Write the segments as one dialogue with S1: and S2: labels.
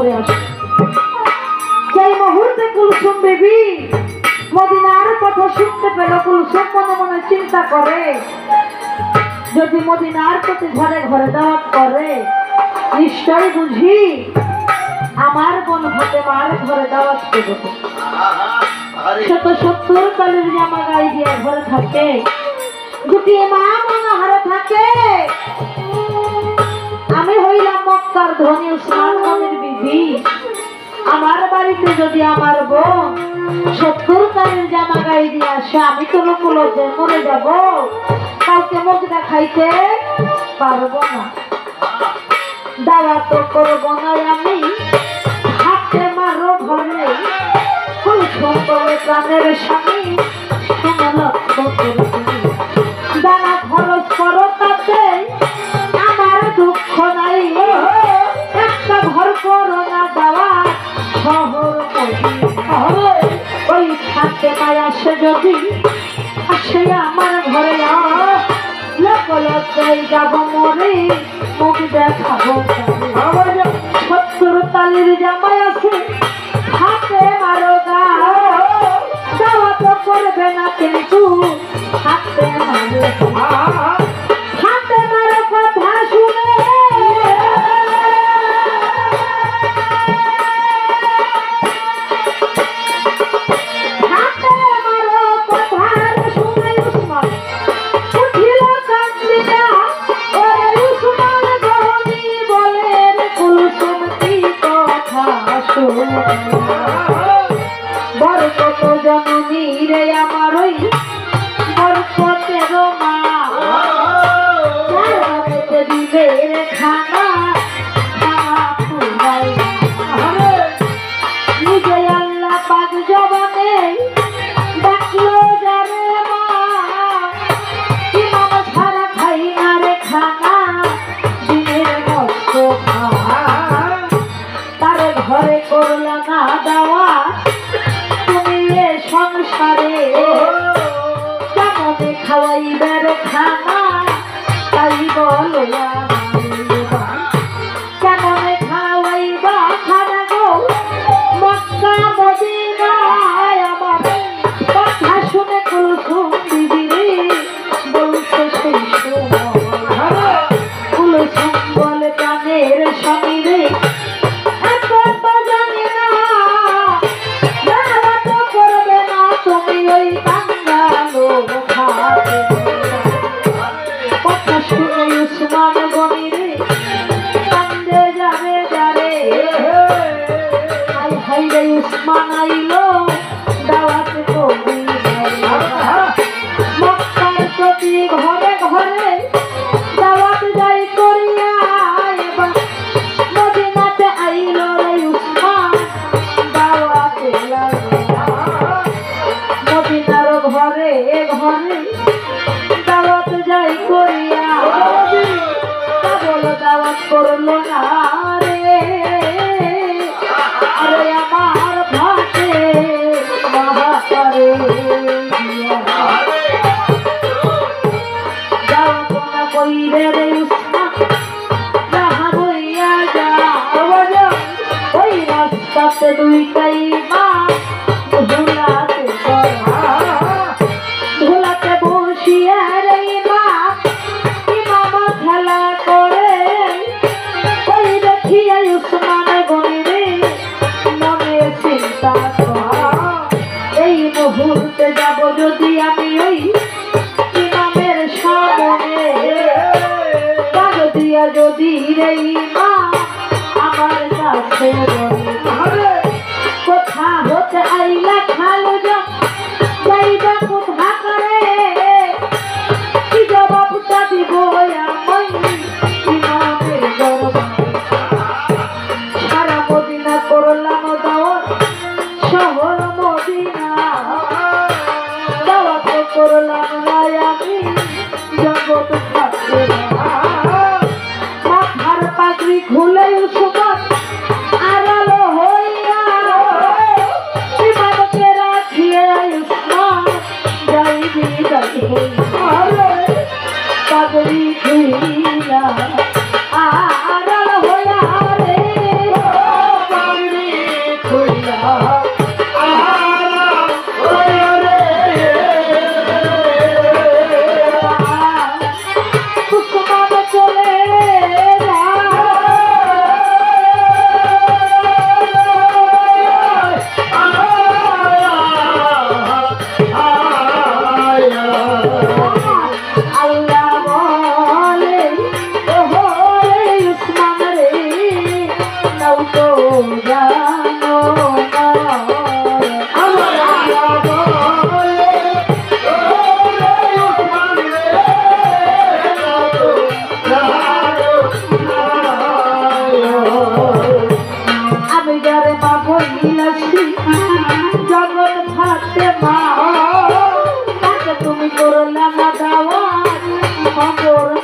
S1: করে আসে। সেই মুহূর্তে কুলসুম বিবি মদিনার কথা শুনতে পেল। কুলসুম মনে মনে চিন্তা করে, যদি মদিনার প্রতি ঘরে ঘরে দাওয়াত করে, নিশ্চয় বুঝি আমার বোন ফাতেমার ঘরে দাওয়াত দেবে। 70 কালের জামা গায়ে দিয়ে ঘরে থাকে, দুটি মা মনোহারে থাকে। আমি হইলাম মক্কার ধনী উসমান গনির বিবি। আমার বাড়িতে যদি আমার বোন 70 কালের জামা গায়ে দিয়ে আসে, আমি তো লোকলজ্জে মরে যাব, কাউকে মুখ দেখাইতে পারবো না। দাওয়াত তো করবো না আমি, হাতে মারো ঘরে কুলসুম বলে প্রাণের স্বামী। শোনো লক্ষ্য করে তুমি দানা খরচ করো, তাতে আমার দুঃখ নাই। একটা ঘর করো না দাওয়াত, শহর ওই ফাতেমায় আসে যদি, আসে আমার ঘরে লজ্জায় যাব মরে, মুখ দেখাবো 70 তালের জামাই আছে, হাতে মারো গা। দাওয়াত করবে না কিন্তু হাতে মারো, হাতে মারো কথা শুনে। বরকত জননী রে আমার ওই বরকতের মা, দিবে রে খানা নিজে আল্লাহ পাক জবানে ডাকলো যারে মা, ইমাম ছাড়া খাই না রে খানা, দিনের মস্ত তার ঘরে করলা না দেওয়া। তুমি এ সংসারে কেমনে খাওয়াইবে রে খানা, তাই বলো কেমনে খাওয়াইবা খানা গো মক্কা মদিনায়। আমার কথা শুনে কুলসুম বিবি বলছে সেই সময়, কুলসুম বলে প্রাণের স্বামী রে, উসমান গনি রে কান্দে যাবে যারে। হাই হাই রে উসমান আইলো দাওয়াত কবি, মক্কার প্রতি ঘরে ঘরে দাওয়াত যাই করিয়া। এবার মদিনাতে আইলো রে উসমান দাওয়াত লাগিয়া, মদিনার ঘরে ঘরে দাওয়াত যাই করিয়া। দাওয়াত করলো না রে, আরে আমার ভাতে মহাকারে দাওয়াত না কইরে রে উসমান যাহা বইয়া যা। ওই রাস্তাতে দুইটাই মা ধুলাতে ধুলাতে বসিয়া রে মা ইমাম খেলা করে। ওই দেখিয়া উসমান গনি রে মনে চিন্তা এই মুহূর্তে যাব যদি আমি ওই ইমামের সামনে,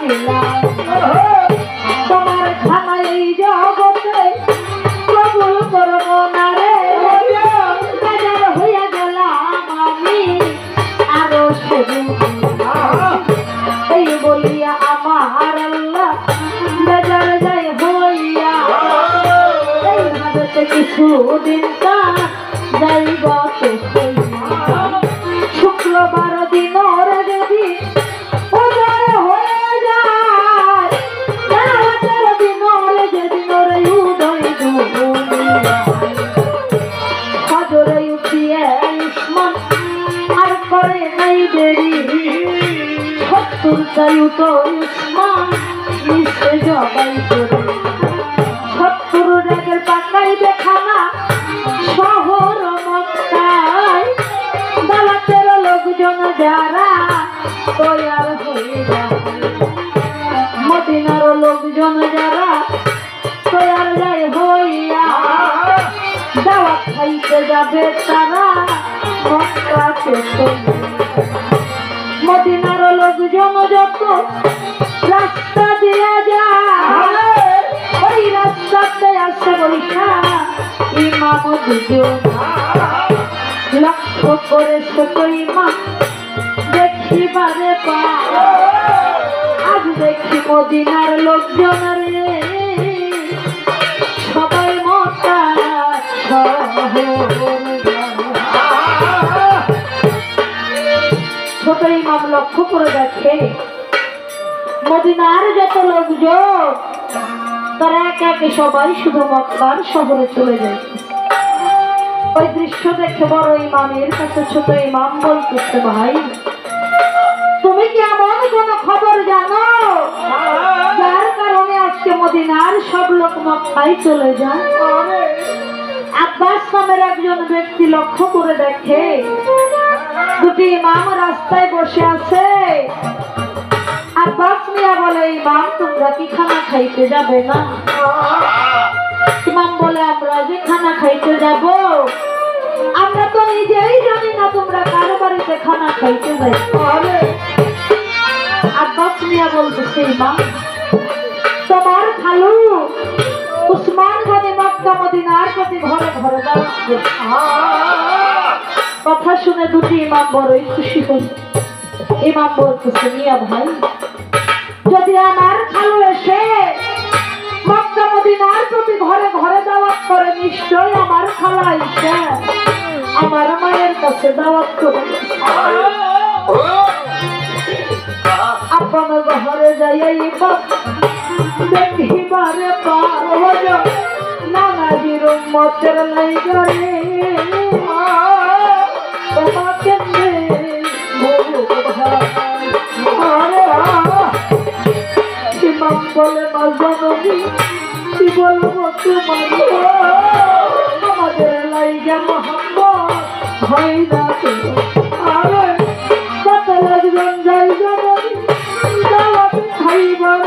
S1: দিলাম তোমার খানা এই জগতে কবুল করবো না রে বেজার হইয়া গেলাম আমি আরো শুধু এই বলিয়া আমার আল্লাহ বেজার যাই হইয়া এই ভাবেতে কিছুদিন কাজ যাইব শুক্রবার দিন ওরা যদি উদয় হয়ে যায় দিন ওরে যেদিন ওরে উদয় ফজরে উঠিয়ে ইসমান আর করে নাই দেরি 70 উঠো ইসমান নিচে জবাই করে 70 ডেকের পাকাই দেখানা শহর মক্কায় দালাতের লোকজন যারা তৈয়ার হয়ে যায় মদিনার লোকজন যারা তৈয়ার যায় হইয়া দাওয়াত খাইতে যাবে তারা মক্কাতে মদিনার লোকজন যত রাস্তা দিয়া যায় ওই রাস্তাতে আসে বৈশা ইমাম দুজন লক্ষ্য করে ছোট ইমাম দেখিবারে আজ দেখি মদিনার লোকজন রে সবাই মোটা ছোট ইমাম লক্ষ্য করে দেখে মদিনার যত লোকজন তারা একে একে সবাই শুধু মক্কার শহরে চলে যায় ওই দৃশ্য দেখে বড় ইমামের কাছে ছোট ইমাম বলতেছে ভাই তুমি কি এমন কোন খবর জানো যার কারণে আজকে মদিনার সব লোক মক্কায় চলে যায় আব্বাস নামের একজন ব্যক্তি লক্ষ্য করে দেখে দুটি ইমাম রাস্তায় বসে আছে আব্বাস মিয়া বলে ইমাম তোমরা কি খানা খাইতে যাবে না ইমাম বলে আমরা যে খানা খাইতে যাব আমরা তো নিজেই জানি না তোমরা কার বাড়িতে খানা খাইতে যাই আব্বাস মিয়া বলতেছে ইমাম তোমার খালু উসমান গনি মক্কা মদিনার প্রতি ঘরে ঘরে দাঁড়াচ্ছে কথা শুনে দুটি ইমাম বড়ই খুশি হয়েছে ইমাম বলতেছে মিয়া ভাই যদি আমার খালু এসে মক্কা মদিনার প্রতি ঘরে ঘরে দাওয়াত করে নিশ্চয় আমার খালা এসে আমার মায়ের কাছে দাওয়াত করে আপন ঘরে যাইবা দেখিবারে পার নানাজির মতের নাই গরে তোমাকে ইমাম বলে মাঝি কি বলবো তোমার আমাদের লাইগা মোহাম্মদ হয় না আরে কত লোকজন যাই দাওয়াত খাইবার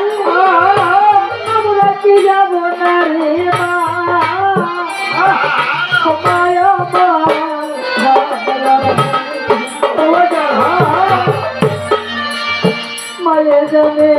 S1: আমরা কি যাব না রে মা সময় মায়ে যাবে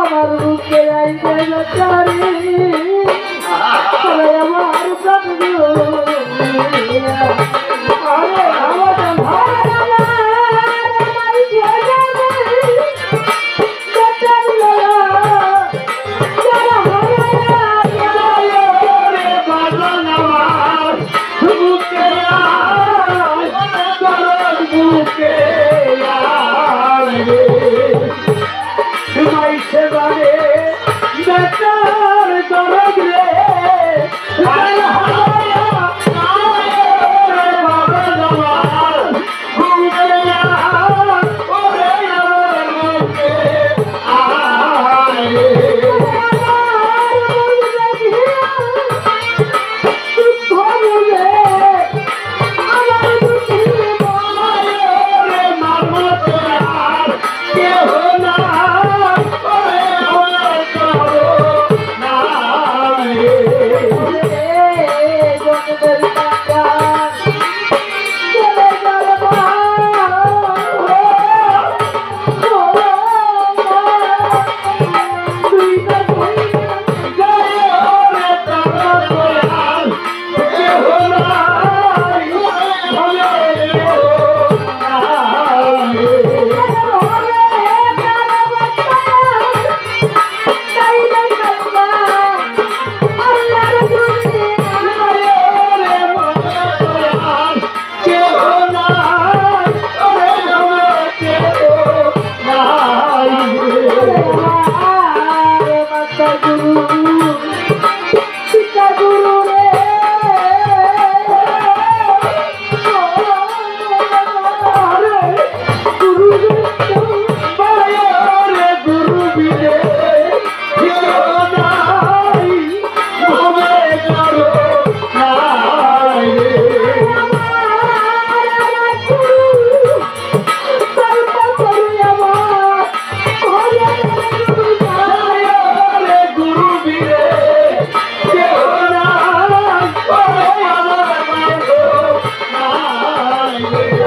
S1: আমার বুকে আইতে বেচারি আমার প্রাণ আরে আমার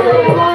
S1: Thank you.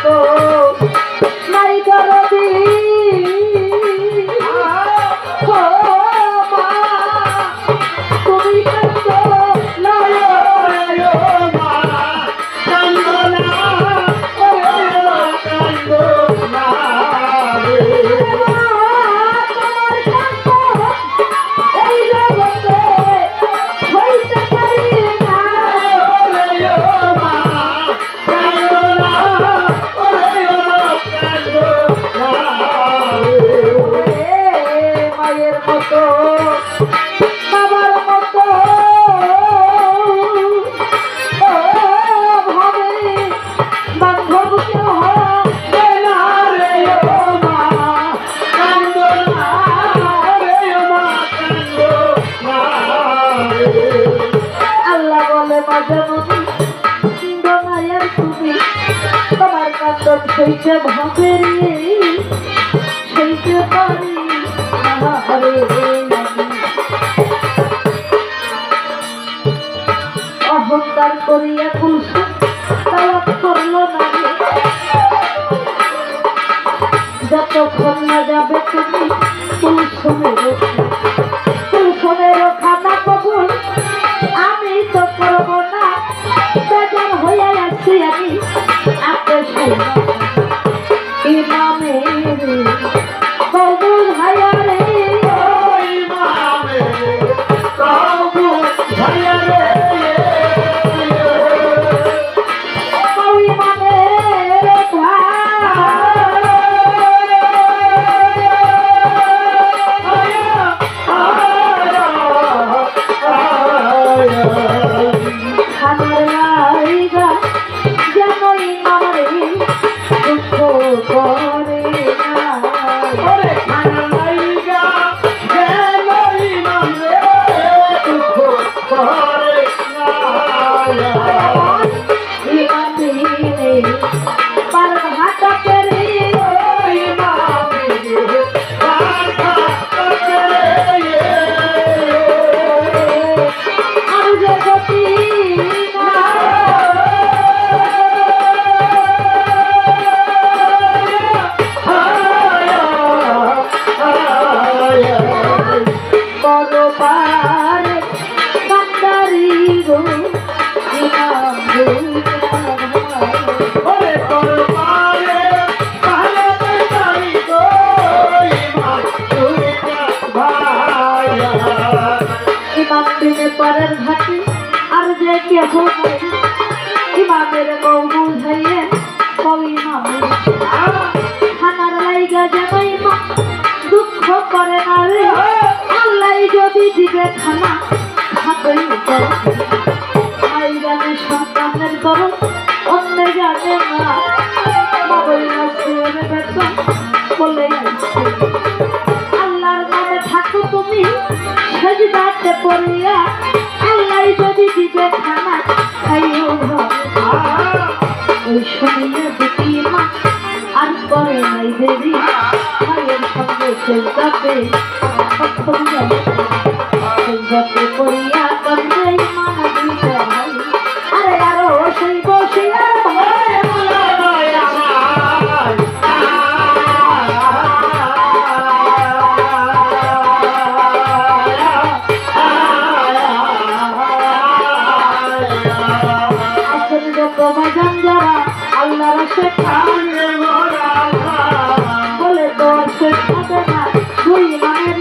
S1: মতো নাই দরদি ও মা তুমি কাঁদো নয় মা কাঁদো না কাঁদো না সেইটা ভাবে সেইটা পারি অহংকার করিয়া কুলসুম তালাক করলো না যতক্ষণ না যাবে তুমি কুলসুমের খানা কবুল আমি তো করবো না বেজার হইয়া আছি আমি আপনার ইমামে কবুল ভাইয়া রে ইমামে কবুল ভাইয়া রে ইমামে খানার লাইগা যেন ইমামে দুঃখ করে না খানার লাইগা যেন ইমামে দুঃখ করে না ইমামে পার ঘাটা পেরে ইমামে পার ঘাটা পেরে আর যে গতি পরের ঘাটে আর যে কেহ ইমামের বউ বুঝাইয়ে খানার লাইগা যেন ইমাম দুঃখ করে না রে আল্লাহ যদি দিবে খানা খাবেই জানে সন্তানের দরদ অন্য জানে না বাবুই নাসির বেতন বলে আল্লাহর নামে থাকো তুমি সেজদাতে পড়িয়া আল্লাহ যদি দিবে খানা খাইও ওই শুনিয়া দুটি মা আর করে নাই দেরি ভাইয়ের সঙ্গে সেজদাতে পড়িয়া কান্দে মানা দিতে ভাই আরে আরো সেই বসিয়া আল্লাহর বলে তো সে না দুই মায়ের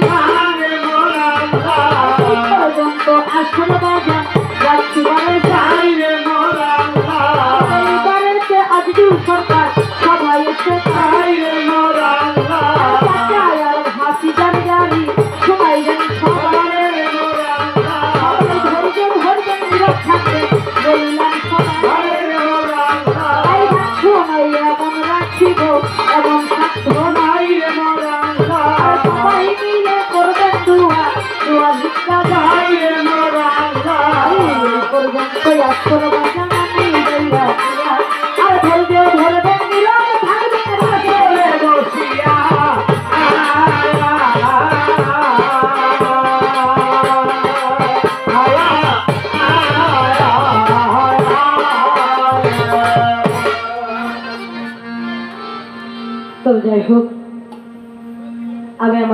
S1: পর্যন্ত আসল বাজার যাচ্ছি বলে যাই রে এইবারেতে আজকে সরকার সবাই এসে খাই রে আর হাসি গাড়ি গাড়ি সবাই জানি সবাই ধরবেন ধরবেন নীরব থাকবে বললাম সবাই এমন রাখিব এমন থাকবো নাই রে সবাই মিলে করবেন দুয়া দুয়া ভিক্ষা ভাই রে করবেন প্রয়াস করবা জানি দইয়া আর ধরবেও ধরবেন নীরব থাকবেন বসিয়া যাই হোক, আমি আমার